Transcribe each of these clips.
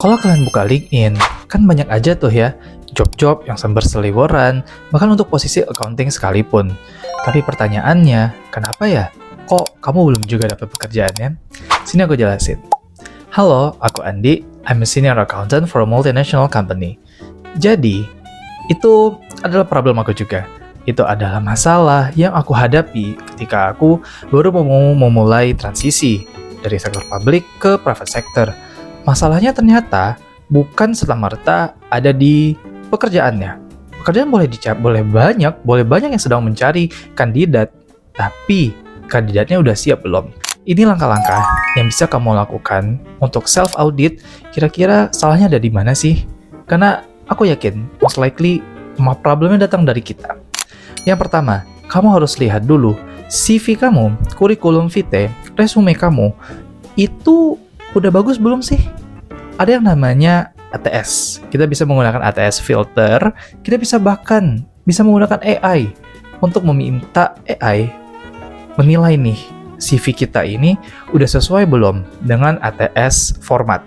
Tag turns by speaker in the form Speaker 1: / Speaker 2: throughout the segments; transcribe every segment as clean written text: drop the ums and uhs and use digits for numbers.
Speaker 1: Kalau kalian buka LinkedIn, kan banyak aja tuh ya job-job yang berseliweran, bahkan untuk posisi accounting sekalipun. Tapi pertanyaannya, kenapa ya? Kok kamu belum juga dapat pekerjaannya? Sini aku jelasin. Halo, aku Andi. I'm a senior accountant for a multinational company. Jadi, itu adalah problem aku juga. Itu adalah masalah yang aku hadapi ketika aku baru mau memulai transisi dari sektor publik ke private sector. Masalahnya ternyata bukan serta-merta ada di pekerjaannya. Pekerjaan boleh banyak yang sedang mencari kandidat, tapi kandidatnya udah siap belum? Ini langkah-langkah yang bisa kamu lakukan untuk self-audit, kira-kira salahnya ada di mana sih? Karena aku yakin, most likely, problemnya datang dari kita. Yang pertama, kamu harus lihat dulu CV kamu, kurikulum vitae, resume kamu, itu udah bagus belum sih? Ada yang namanya ATS. Kita bisa menggunakan ATS filter, kita bisa bahkan menggunakan AI untuk meminta AI menilai nih CV kita ini udah sesuai belum dengan ATS format.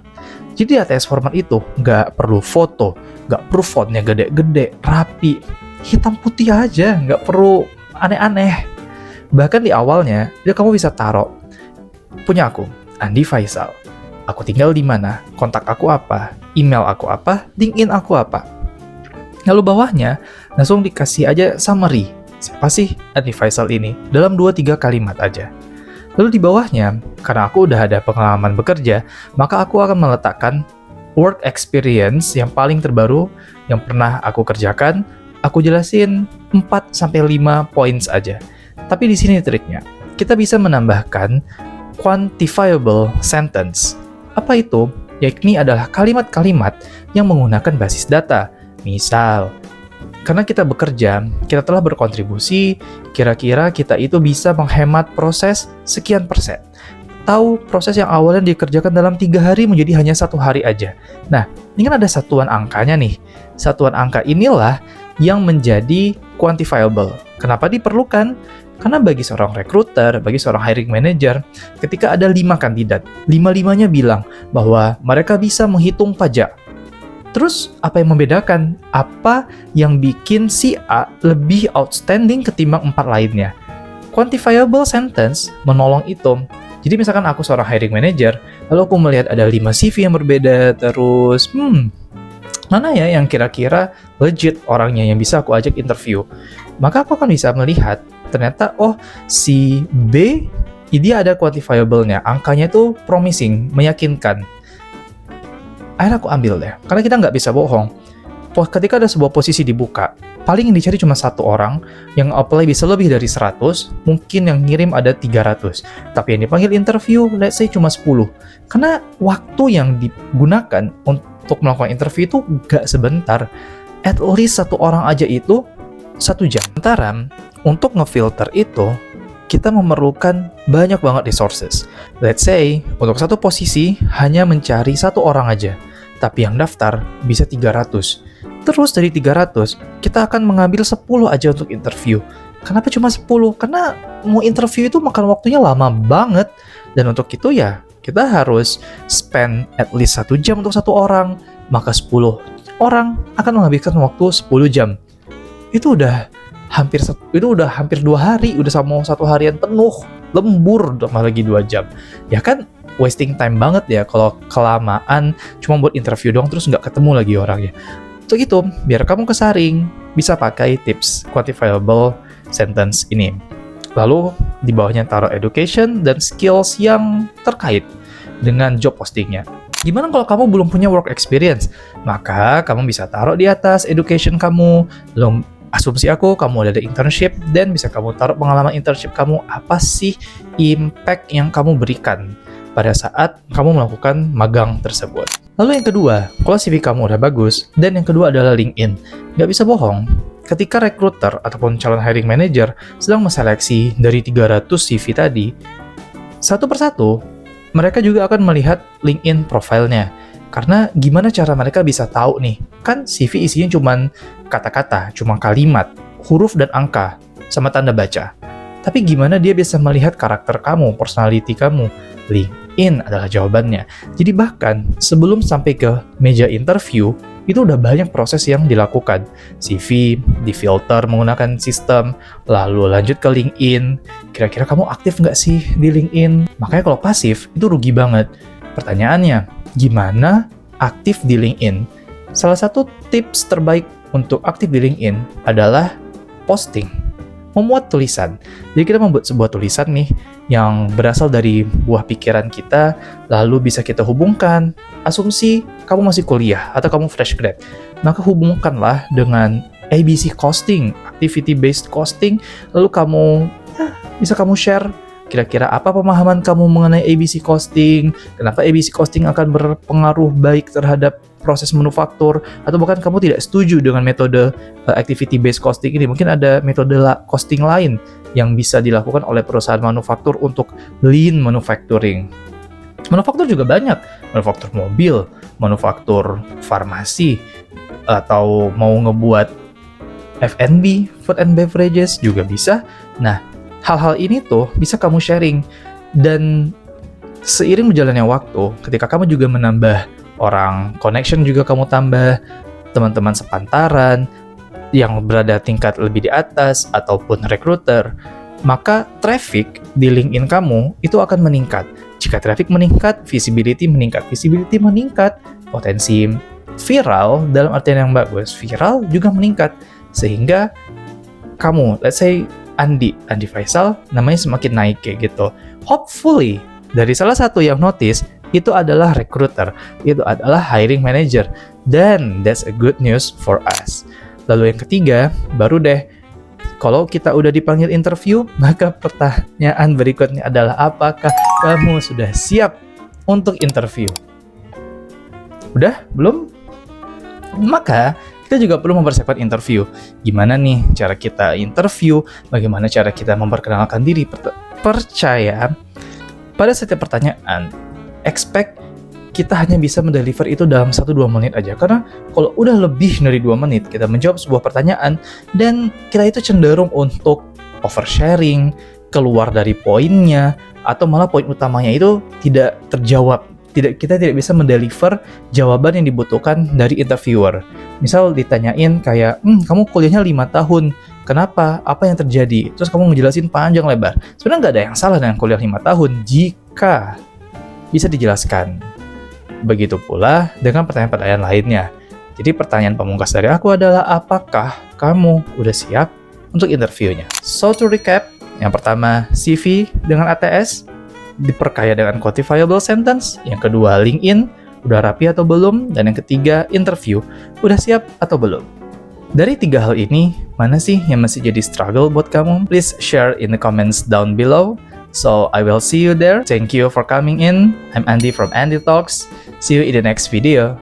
Speaker 1: Jadi ATS format itu nggak perlu foto, nggak perlu fontnya gede-gede, rapi, hitam putih aja, nggak perlu aneh-aneh. Bahkan di awalnya, ya kamu bisa taruh, punya aku, Andi Faisal. Aku tinggal di mana, kontak aku apa, email aku apa, LinkedIn aku apa. Lalu bawahnya, langsung dikasih aja summary. Siapa sih Andi Faisal ini? Dalam 2-3 kalimat aja. Lalu di bawahnya, karena aku udah ada pengalaman bekerja, maka aku akan meletakkan work experience yang paling terbaru yang pernah aku kerjakan. Aku jelasin 4-5 points aja. Tapi di sini triknya. Kita bisa menambahkan quantifiable sentence. Apa itu? Yakni adalah kalimat-kalimat yang menggunakan basis data. Misal, karena kita bekerja, kita telah berkontribusi, kira-kira kita itu bisa menghemat proses sekian persen. Tahu proses yang awalnya dikerjakan dalam 3 hari menjadi hanya 1 hari aja. Nah, ini kan ada satuan angkanya nih. Satuan angka inilah yang menjadi quantifiable. Kenapa diperlukan? Karena bagi seorang recruiter, bagi seorang hiring manager, ketika ada 5 kandidat, 5-5-nya bilang bahwa mereka bisa menghitung pajak. Terus, apa yang membedakan? Apa yang bikin si A lebih outstanding ketimbang 4 lainnya? Quantifiable sentence menolong itu. Jadi misalkan aku seorang hiring manager, lalu aku melihat ada 5 CV yang berbeda, terus, mana ya yang kira-kira legit orangnya yang bisa aku ajak interview? Maka aku akan bisa melihat, ternyata si B, dia ada quantifiable-nya, angkanya itu promising, meyakinkan. Akhirnya aku ambil deh, karena kita nggak bisa bohong. Ketika ada sebuah posisi dibuka, paling yang dicari cuma 1 orang, yang apply bisa lebih dari 100, mungkin yang ngirim ada 300. Tapi yang dipanggil interview, let's say cuma 10. Karena waktu yang digunakan untuk melakukan interview itu nggak sebentar. At least 1 orang aja itu 1 jam. Sementara, untuk ngefilter itu, kita memerlukan banyak banget resources. Let's say, untuk satu posisi hanya mencari 1 orang aja, tapi yang daftar bisa 300. Terus dari 300, kita akan mengambil 10 aja untuk interview. Kenapa cuma 10? Karena mau interview itu makan waktunya lama banget. Dan untuk itu ya, kita harus spend at least 1 jam untuk 1 orang. Maka 10 orang akan menghabiskan waktu 10 jam. Itu udah hampir 2 hari, udah sama 1 harian penuh, lembur lagi 2 jam. Ya kan wasting time banget ya kalau kelamaan cuma buat interview doang terus nggak ketemu lagi orangnya. Untuk itu, biar kamu kesaring, bisa pakai tips quantifiable sentence ini. Lalu di bawahnya taruh education dan skills yang terkait dengan job postingnya. Gimana kalau kamu belum punya work experience? Maka kamu bisa taruh di atas education kamu, lalu asumsi aku, kamu ada internship, dan bisa kamu taruh pengalaman internship kamu, apa sih impact yang kamu berikan pada saat kamu melakukan magang tersebut. Lalu yang kedua, kalau CV kamu udah bagus, dan yang kedua adalah LinkedIn. Nggak bisa bohong, ketika recruiter ataupun calon hiring manager sedang menseleksi dari 300 CV tadi, satu persatu, mereka juga akan melihat LinkedIn profilnya. Karena gimana cara mereka bisa tahu nih? Kan CV isinya cuma kata-kata, cuma kalimat, huruf dan angka, sama tanda baca. Tapi gimana dia bisa melihat karakter kamu, personality kamu? LinkedIn adalah jawabannya. Jadi bahkan sebelum sampai ke meja interview, itu udah banyak proses yang dilakukan. CV difilter menggunakan sistem, lalu lanjut ke LinkedIn. Kira-kira kamu aktif nggak sih di LinkedIn? Makanya kalau pasif, itu rugi banget. Pertanyaannya, gimana aktif di LinkedIn? Salah satu tips terbaik untuk aktif di LinkedIn adalah posting. Memuat tulisan. Jadi kita membuat sebuah tulisan nih yang berasal dari buah pikiran kita, lalu bisa kita hubungkan. Asumsi kamu masih kuliah atau kamu fresh grad, maka hubungkanlah dengan ABC costing, activity based costing, lalu bisa kamu share kira-kira apa pemahaman kamu mengenai ABC costing, kenapa ABC costing akan berpengaruh baik terhadap proses manufaktur, atau bahkan kamu tidak setuju dengan metode activity based costing ini. Mungkin ada metode costing lain yang bisa dilakukan oleh perusahaan manufaktur untuk lean manufacturing. Manufaktur juga banyak, manufaktur mobil, manufaktur farmasi, atau mau ngebuat F&B, food and beverages juga bisa. Nah, hal-hal ini tuh bisa kamu sharing, dan seiring berjalannya waktu, ketika kamu juga menambah orang, connection juga kamu tambah, teman-teman sepantaran yang berada tingkat lebih di atas ataupun recruiter, maka traffic di LinkedIn kamu itu akan meningkat. Jika traffic meningkat, visibility meningkat. Visibility meningkat, potensi viral dalam artian yang bagus, viral juga meningkat. Sehingga kamu, let's say Andi Faisal, namanya semakin naik kayak gitu. Hopefully, dari salah satu yang notice, itu adalah recruiter, itu adalah hiring manager. Dan that's a good news for us. Lalu yang ketiga, baru deh, kalau kita udah dipanggil interview, maka pertanyaan berikutnya adalah apakah kamu sudah siap untuk interview? Udah? Belum? Maka kita juga perlu mempersiapkan interview. Gimana nih cara kita interview? Bagaimana cara kita memperkenalkan diri? Percaya, pada setiap pertanyaan, expect kita hanya bisa mendeliver itu dalam 1-2 menit aja. Karena kalau udah lebih dari 2 menit kita menjawab sebuah pertanyaan, dan kita itu cenderung untuk oversharing, keluar dari poinnya, atau malah poin utamanya itu tidak terjawab. Kita tidak bisa mendeliver jawaban yang dibutuhkan dari interviewer. Misal ditanyain kayak, kamu kuliahnya 5 tahun, kenapa? Apa yang terjadi? Terus kamu ngejelasin panjang lebar. Sebenarnya nggak ada yang salah dengan kuliah 5 tahun jika bisa dijelaskan. Begitu pula dengan pertanyaan-pertanyaan lainnya. Jadi pertanyaan pamungkas dari aku adalah, apakah kamu udah siap untuk interviewnya? So to recap, yang pertama CV dengan ATS, diperkaya dengan quantifiable sentence. Yang kedua LinkedIn, udah rapi atau belum? Dan yang ketiga interview, udah siap atau belum? Dari 3 hal ini, mana sih yang masih jadi struggle buat kamu? Please share in the comments down below. So I will see you there. Thank you for coming in. I'm Andy from Andy Talks. See you in the next video.